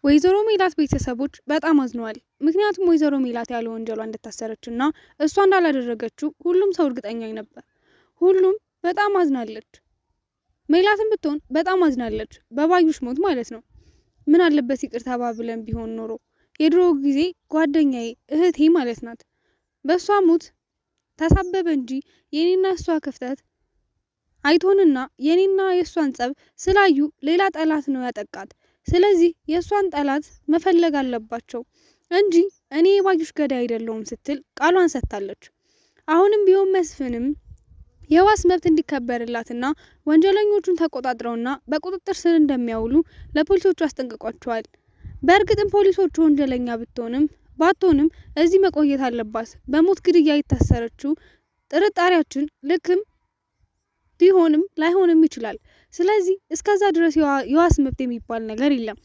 ወይዘሮ ሜላት ቤተሰቦች በጣም አዝነዋል። ምክንያቱም ወይዘሮ ሜላት ያለ ወንጀሏ እንደታሰረችና እሷ እንዳላደረገችው ሁሉም ሰው እርግጠኛ ነበር። ሁሉም በጣም አዝናለች። ሜላትም ብትሆን በጣም አዝናለች፣ በባዩሽ ሞት ማለት ነው። ምን አለበት ይቅር ተባብለን ቢሆን ኖሮ። የድሮ ጊዜ ጓደኛዬ እህቴ ማለት ናት። በእሷ ሞት ተሳበበ እንጂ የኔና እሷ ክፍተት አይቶንና የኔና የእሷን ጸብ ስላዩ ሌላ ጠላት ነው ያጠቃት። ስለዚህ የእሷን ጠላት መፈለግ አለባቸው እንጂ እኔ የባዩሽ ገዳይ አይደለሁም ስትል ቃሏን ሰጥታለች። አሁንም ቢሆን መስፍንም የዋስ መብት እንዲከበርላትና ወንጀለኞቹን ተቆጣጥረውና በቁጥጥር ስር እንደሚያውሉ ለፖሊሶቹ አስጠንቅቋቸዋል። በእርግጥም ፖሊሶቹ ወንጀለኛ ባትሆንም እዚህ መቆየት አለባት። በሞት ግድያ የታሰረችው ጥርጣሬያችን ልክም ሊሆንም ላይሆንም ይችላል። ስለዚህ እስከዛ ድረስ የዋስ መብት የሚባል ነገር የለም።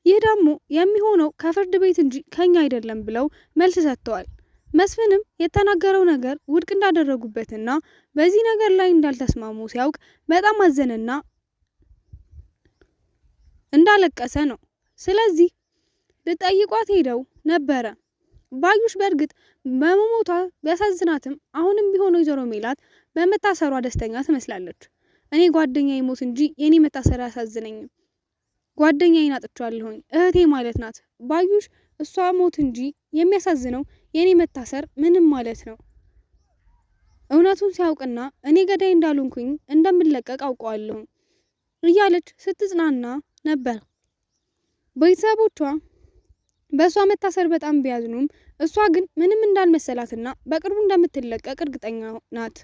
ይህ ደግሞ የሚሆነው ከፍርድ ቤት እንጂ ከኛ አይደለም ብለው መልስ ሰጥተዋል። መስፍንም የተናገረው ነገር ውድቅ እንዳደረጉበትና በዚህ ነገር ላይ እንዳልተስማሙ ሲያውቅ በጣም አዘነና እንዳለቀሰ ነው። ስለዚህ ልጠይቋት ሄደው ነበረ። ባዩሽ በእርግጥ በመሞቷ ቢያሳዝናትም አሁንም ቢሆን ወይዘሮ ሜላት በመታሰሯ ደስተኛ ትመስላለች። እኔ ጓደኛዬ ሞት እንጂ የኔ መታሰር አያሳዝነኝም። ጓደኛዬን አጥቻለሁኝ፣ እህቴ ማለት ናት ባዩሽ። እሷ ሞት እንጂ የሚያሳዝነው የኔ መታሰር ምንም ማለት ነው። እውነቱን ሲያውቅና እኔ ገዳይ እንዳልሆንኩኝ እንደምለቀቅ አውቀዋለሁ እያለች ስትጽናና ነበር። ቤተሰቦቿ በእሷ መታሰር በጣም ቢያዝኑም እሷ ግን ምንም እንዳልመሰላትና በቅርቡ እንደምትለቀቅ እርግጠኛ ናት።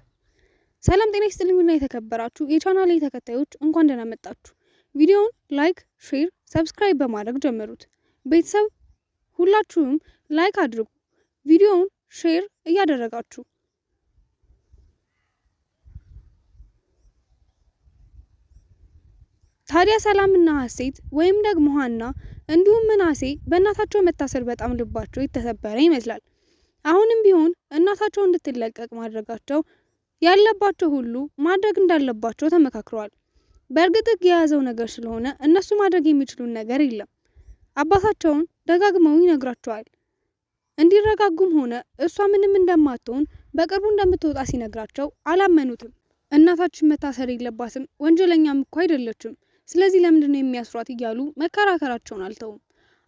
ሰላም ጤና ይስጥልኝና የተከበራችሁ የቻናሌ ተከታዮች እንኳን ደህና መጣችሁ። ቪዲዮውን ላይክ፣ ሼር፣ ሰብስክራይብ በማድረግ ጀምሩት። ቤተሰብ ሁላችሁም ላይክ አድርጉ፣ ቪዲዮውን ሼር እያደረጋችሁ። ታዲያ ሰላምና ሀሴት ወይም ደግሞ ሀና እንዲሁም ምናሴ በእናታቸው መታሰር በጣም ልባቸው የተሰበረ ይመስላል። አሁንም ቢሆን እናታቸው እንድትለቀቅ ማድረጋቸው ያለባቸው ሁሉ ማድረግ እንዳለባቸው ተመካክረዋል። በእርግጥ የያዘው ነገር ስለሆነ እነሱ ማድረግ የሚችሉን ነገር የለም። አባታቸውን ደጋግመው ይነግራቸዋል። እንዲረጋጉም ሆነ እሷ ምንም እንደማትሆን በቅርቡ እንደምትወጣ ሲነግራቸው አላመኑትም። እናታችን መታሰር የለባትም፣ ወንጀለኛም እኮ አይደለችም፣ ስለዚህ ለምንድነው የሚያስሯት እያሉ መከራከራቸውን አልተውም።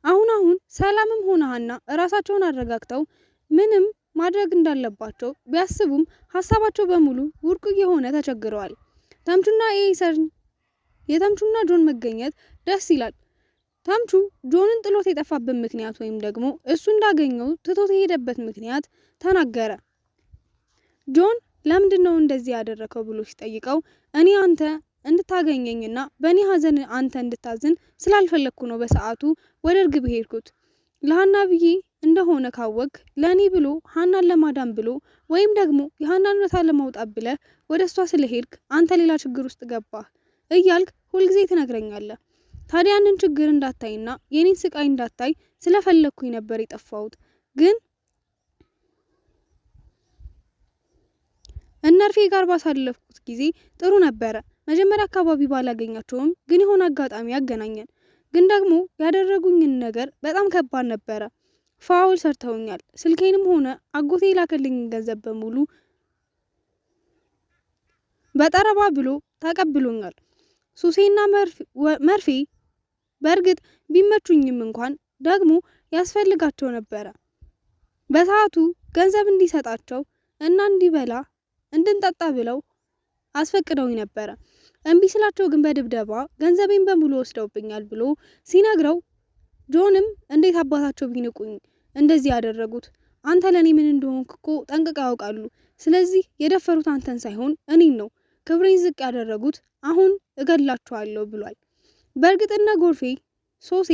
አሁን ሰላምም ሆነ ሀና እራሳቸውን አረጋግተው ምንም ማድረግ እንዳለባቸው ቢያስቡም ሀሳባቸው በሙሉ ውድቅ የሆነ ተቸግረዋል። ተምቹና የተምቹና ጆን መገኘት ደስ ይላል። ተምቹ ጆንን ጥሎት የጠፋበት ምክንያት ወይም ደግሞ እሱ እንዳገኘው ትቶት የሄደበት ምክንያት ተናገረ። ጆን ለምንድነው እንደዚህ ያደረከው ብሎ ሲጠይቀው እኔ አንተ እንድታገኘኝና በእኔ ሀዘን አንተ እንድታዝን ስላልፈለግኩ ነው በሰዓቱ ወደ እርግብ ሄድኩት። ለሀና ብዬ እንደሆነ ካወቅ ለእኔ ብሎ ሀናን ለማዳን ብሎ ወይም ደግሞ የሀናን እውነታ ለማውጣት ብለህ ወደ እሷ ስለሄድክ አንተ ሌላ ችግር ውስጥ ገባህ እያልክ ሁልጊዜ ትነግረኛለህ። ታዲያ ያንን ችግር እንዳታይና የኔን ስቃይ እንዳታይ ስለፈለግኩኝ ነበር የጠፋሁት። ግን እነርፌ ጋር ባሳለፍኩት ጊዜ ጥሩ ነበረ። መጀመሪያ አካባቢ ባላገኛቸውም ግን የሆነ አጋጣሚ ያገናኘን። ግን ደግሞ ያደረጉኝን ነገር በጣም ከባድ ነበረ። ፋውል ሰርተውኛል። ስልኬንም ሆነ አጎቴ ላከልኝ ገንዘብ በሙሉ በጠረባ ብሎ ተቀብሎኛል። ሱሴና መርፌ በእርግጥ ቢመቹኝም እንኳን ደግሞ ያስፈልጋቸው ነበረ። በሰዓቱ ገንዘብ እንዲሰጣቸው እና እንዲበላ እንድንጠጣ ብለው አስፈቅደውኝ ነበረ። እምቢ ስላቸው ግን በድብደባ ገንዘቤን በሙሉ ወስደውብኛል ብሎ ሲነግረው ጆንም እንዴት አባታቸው ቢንቁኝ እንደዚህ ያደረጉት? አንተ ለኔ ምን እንደሆንክ እኮ ጠንቅቀው ያውቃሉ። ስለዚህ የደፈሩት አንተን ሳይሆን እኔን ነው። ክብሬን ዝቅ ያደረጉት አሁን እገድላቸዋለሁ ብሏል። በእርግጥና ጎርፌ ሶሴ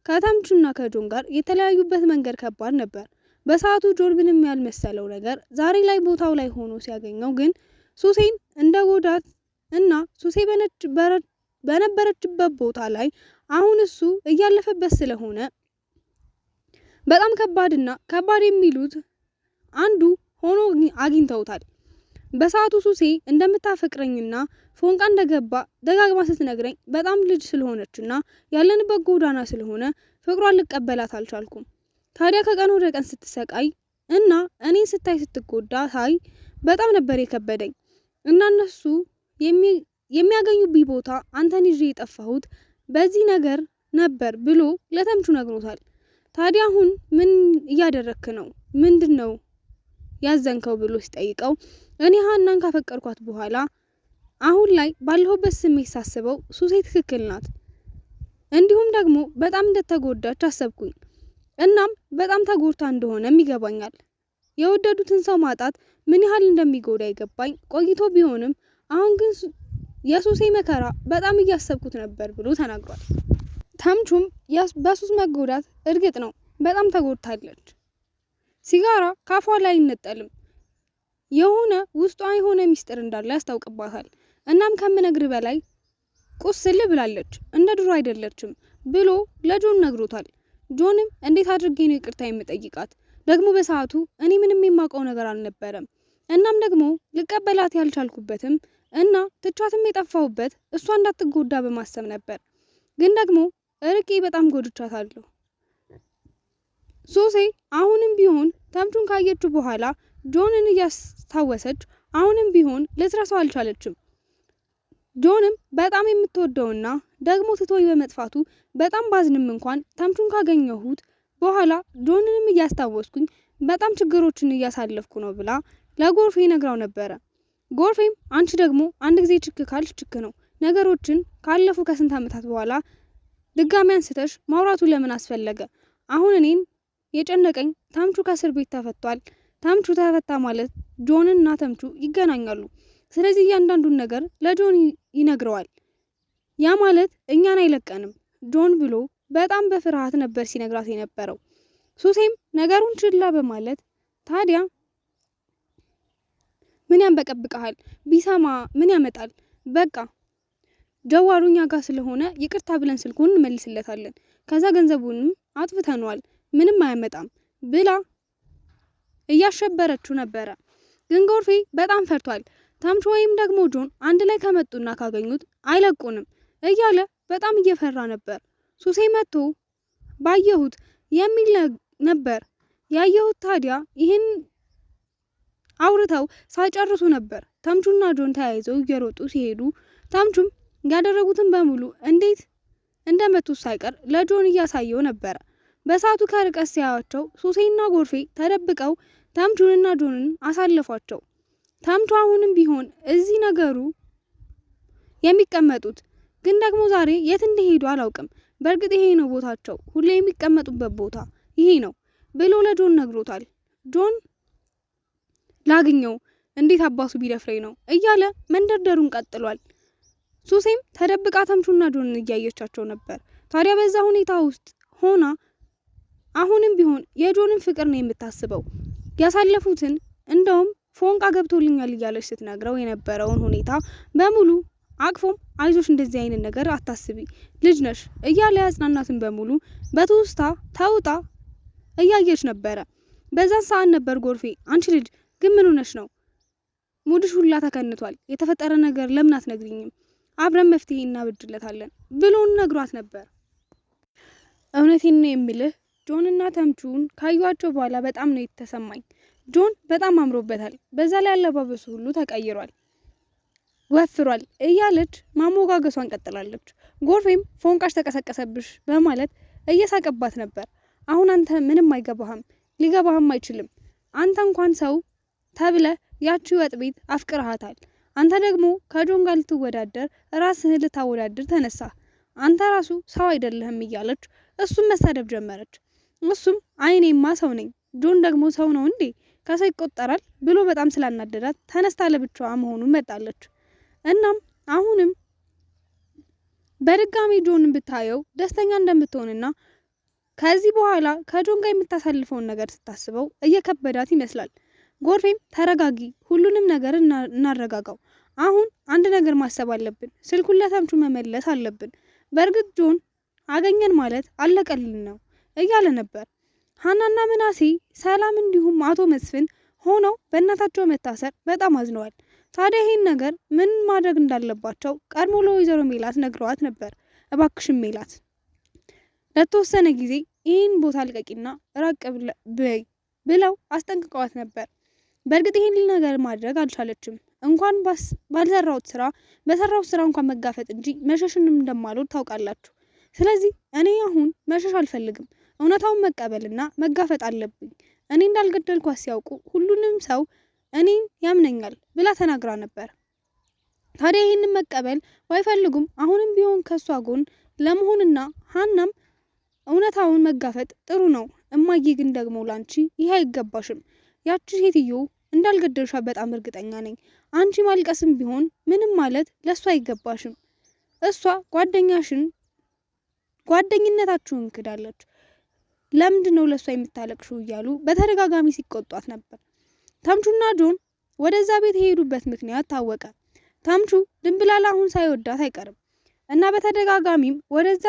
ከተምቹና ከጆን ጋር የተለያዩበት መንገድ ከባድ ነበር። በሰዓቱ ጆን ምንም ያልመሰለው ነገር ዛሬ ላይ ቦታው ላይ ሆኖ ሲያገኘው ግን ሱሴን እንደ ጎዳት እና ሱሴ በነበረችበት ቦታ ላይ አሁን እሱ እያለፈበት ስለሆነ በጣም ከባድ የሚሉት አንዱ ሆኖ አግኝተውታል። በሰዓቱ ሱሴ እንደምታፈቅረኝና ፎንቃ እንደገባ ደጋግማ ስትነግረኝ በጣም ልጅ ስለሆነችና ያለንበት ጎዳና ስለሆነ ፍቅሯን ልቀበላት አልቻልኩም። ታዲያ ከቀን ወደ ቀን ስትሰቃይ እና እኔ ስታይ ስትጎዳ ሳይ በጣም ነበር የከበደኝ እና እነሱ የሚያገኙብኝ ቦታ አንተን ይዤ የጠፋሁት በዚህ ነገር ነበር ብሎ ለተምቹ ነግሮታል። ታዲያ አሁን ምን እያደረክ ነው? ምንድነው ያዘንከው ብሎ ሲጠይቀው እኔ ሀናን ካፈቀርኳት በኋላ አሁን ላይ ባለሁበት ስሜት ሳስበው ሱሴ ትክክል ናት፣ እንዲሁም ደግሞ በጣም እንደተጎዳች አሰብኩኝ። እናም በጣም ተጎድታ እንደሆነም ይገባኛል። የወደዱትን ሰው ማጣት ምን ያህል እንደሚጎዳ ይገባኝ ቆይቶ ቢሆንም አሁን ግን የሱሴ መከራ በጣም እያሰብኩት ነበር ብሎ ተናግሯል። ተምቹም በሱስ መጎዳት እርግጥ ነው በጣም ተጎድታለች። ሲጋራ ካፏ ላይ አይነጠልም። የሆነ ውስጧ የሆነ ሚስጥር እንዳለ ያስታውቅባታል። እናም ከምነግር በላይ ቁስል ብላለች፣ እንደ ድሮ አይደለችም ብሎ ለጆን ነግሮታል። ጆንም እንዴት አድርጌ ነው ይቅርታ የምጠይቃት? ደግሞ በሰዓቱ እኔ ምንም የማውቀው ነገር አልነበረም። እናም ደግሞ ልቀበላት ያልቻልኩበትም እና ትቻትም የጠፋሁበት እሷ እንዳትጎዳ በማሰብ ነበር። ግን ደግሞ እርቄ በጣም ጎድቻታለሁ። ሱሴ አሁንም ቢሆን ተምቹን ካየችው በኋላ ጆንን እያስታወሰች አሁንም ቢሆን ልትረሳው አልቻለችም። ጆንም በጣም የምትወደውና ደግሞ ትቶኝ በመጥፋቱ በጣም ባዝንም እንኳን ተምቹን ካገኘሁት በኋላ ጆንንም እያስታወስኩኝ በጣም ችግሮችን እያሳለፍኩ ነው ብላ ለጎርፌ ነግራው ነበረ። ጎርፌም አንቺ ደግሞ አንድ ጊዜ ችክ ካልሽ ችክ ነው፣ ነገሮችን ካለፉ ከስንት ዓመታት በኋላ ድጋሚ አንስተሽ ማውራቱ ለምን አስፈለገ? አሁን እኔን የጨነቀኝ ተምቹ ከእስር ቤት ተፈቷል። ተምቹ ተፈታ ማለት ጆንና ተምቹ ይገናኛሉ። ስለዚህ እያንዳንዱን ነገር ለጆን ይነግረዋል። ያ ማለት እኛን አይለቀንም ጆን ብሎ በጣም በፍርሃት ነበር ሲነግራት የነበረው። ሱሴም ነገሩን ችላ በማለት ታዲያ ምን ያንበቀብቀሃል? ቢሰማ ምን ያመጣል? በቃ ጀዋሩ እኛ ጋር ስለሆነ ይቅርታ ብለን ስልኩን እንመልስለታለን። ከዛ ገንዘቡንም አጥፍተነዋል፣ ምንም አያመጣም ብላ እያሸበረችው ነበረ። ግን ጎርፌ በጣም ፈርቷል። ተምቹ ወይም ደግሞ ጆን አንድ ላይ ከመጡና ካገኙት አይለቁንም እያለ በጣም እየፈራ ነበር። ሱሴ መጥቶ ባየሁት የሚል ነበር ያየሁት። ታዲያ ይህን አውርተው ሳይጨርሱ ነበር ተምቹና ጆን ተያይዘው እየሮጡ ሲሄዱ ተምቹም ያደረጉትን በሙሉ እንዴት እንደመቱት ሳይቀር ለጆን እያሳየው ነበረ። በሰዓቱ ከርቀት ሲያዩቸው ሱሴና ጎርፌ ተደብቀው ተምቹንና ጆንን አሳለፏቸው። ተምቹ አሁንም ቢሆን እዚህ ነገሩ የሚቀመጡት ግን ደግሞ ዛሬ የት እንደሄዱ አላውቅም። በእርግጥ ይሄ ነው ቦታቸው፣ ሁሌ የሚቀመጡበት ቦታ ይሄ ነው ብሎ ለጆን ነግሮታል። ጆን ላግኘው እንዴት አባሱ ቢደፍረኝ ነው እያለ መንደርደሩን ቀጥሏል። ሱሴም ተደብቃ ተምቹና ጆንን እያየቻቸው ነበር። ታዲያ በዛ ሁኔታ ውስጥ ሆና አሁንም ቢሆን የጆንን ፍቅር ነው የምታስበው። ያሳለፉትን እንደውም ፎንቃ ገብቶልኛል እያለች ስትነግረው የነበረውን ሁኔታ በሙሉ አቅፎም አይዞሽ እንደዚህ አይነት ነገር አታስቢ ልጅ ነሽ እያለ ያጽናናትን በሙሉ በትውስታ ተውጣ እያየች ነበረ። በዛን ሰዓት ነበር ጎርፌ አንቺ ልጅ ግን ምን ሆነሽ ነው? ሙድሽ ሁላ ተከንቷል። የተፈጠረ ነገር ለምን አትነግሪኝም? አብረን መፍትሄ እናበጅለታለን ብሎ ነግሯት ነበር። እውነቴን ነው የምልህ ጆንና ተምቹን ካዩዋቸው በኋላ በጣም ነው የተሰማኝ። ጆን በጣም አምሮበታል። በዛ ላይ አለባበሱ ሁሉ ተቀይሯል፣ ወፍሯል እያለች ማሞጋገሷን ቀጥላለች። ጎርፌም ፎንቃሽ ተቀሰቀሰብሽ በማለት እየሳቀባት ነበር። አሁን አንተ ምንም አይገባህም፣ ሊገባህም አይችልም። አንተ እንኳን ሰው ተብለ ያቺ ወጥ ቤት አፍቅርሃታል። አንተ ደግሞ ከጆን ጋር ልትወዳደር ራስህን ልታወዳድር ተነሳ። አንተ ራሱ ሰው አይደለህም እያለች እሱም መሳደብ ጀመረች። እሱም አይኔማ ሰው ነኝ፣ ጆን ደግሞ ሰው ነው እንዴ ከሰው ይቆጠራል ብሎ በጣም ስላናደዳት ተነስታ ለብቻዋ መሆኑን መጣለች። እናም አሁንም በድጋሚ ጆንን ብታየው ደስተኛ እንደምትሆንና ከዚህ በኋላ ከጆን ጋር የምታሳልፈውን ነገር ስታስበው እየከበዳት ይመስላል። ጎርፌም ተረጋጊ፣ ሁሉንም ነገር እናረጋጋው። አሁን አንድ ነገር ማሰብ አለብን፣ ስልኩን ለተምቹ መመለስ አለብን። በእርግጥ ጆን አገኘን ማለት አለቀልን ነው እያለ ነበር። ሀናና ምናሴ ሰላም እንዲሁም አቶ መስፍን ሆነው በእናታቸው መታሰር በጣም አዝነዋል። ታዲያ ይሄን ነገር ምን ማድረግ እንዳለባቸው ቀድሞ ለወይዘሮ ሜላት ነግረዋት ነበር። እባክሽን ሜላት ለተወሰነ ጊዜ ይህን ቦታ ልቀቂና ራቅ በይ ብለው አስጠንቅቀዋት ነበር። በእርግጥ ይህን ነገር ማድረግ አልቻለችም። እንኳን ባልሰራሁት ስራ በሰራሁት ስራ እንኳን መጋፈጥ እንጂ መሸሽንም እንደማልወድ ታውቃላችሁ። ስለዚህ እኔ አሁን መሸሽ አልፈልግም። እውነታውን መቀበልና መጋፈጥ አለብኝ። እኔ እንዳልገደልኳት ሲያውቁ ሁሉንም ሰው እኔን ያምነኛል ብላ ተናግራ ነበር። ታዲያ ይህንን መቀበል ባይፈልጉም አሁንም ቢሆን ከሷ ጎን ለመሆንና ሀናም እውነታውን መጋፈጥ ጥሩ ነው። እማዬ ግን ደግሞ ላንቺ ይህ አይገባሽም። ያቺ ሴትዮ እንዳልገደልሻ በጣም እርግጠኛ ነኝ። አንቺ ማልቀስም ቢሆን ምንም ማለት ለሷ አይገባሽም። እሷ ጓደኝነታችሁን ክዳለች። ለምንድን ነው ለሷ የምታለቅሽው? እያሉ በተደጋጋሚ ሲቆጧት ነበር። ተምቹና ጆን ወደዛ ቤት የሄዱበት ምክንያት ታወቀ። ተምቹ ድንብላል አሁን ሳይወዳት አይቀርም እና በተደጋጋሚም ወደዛ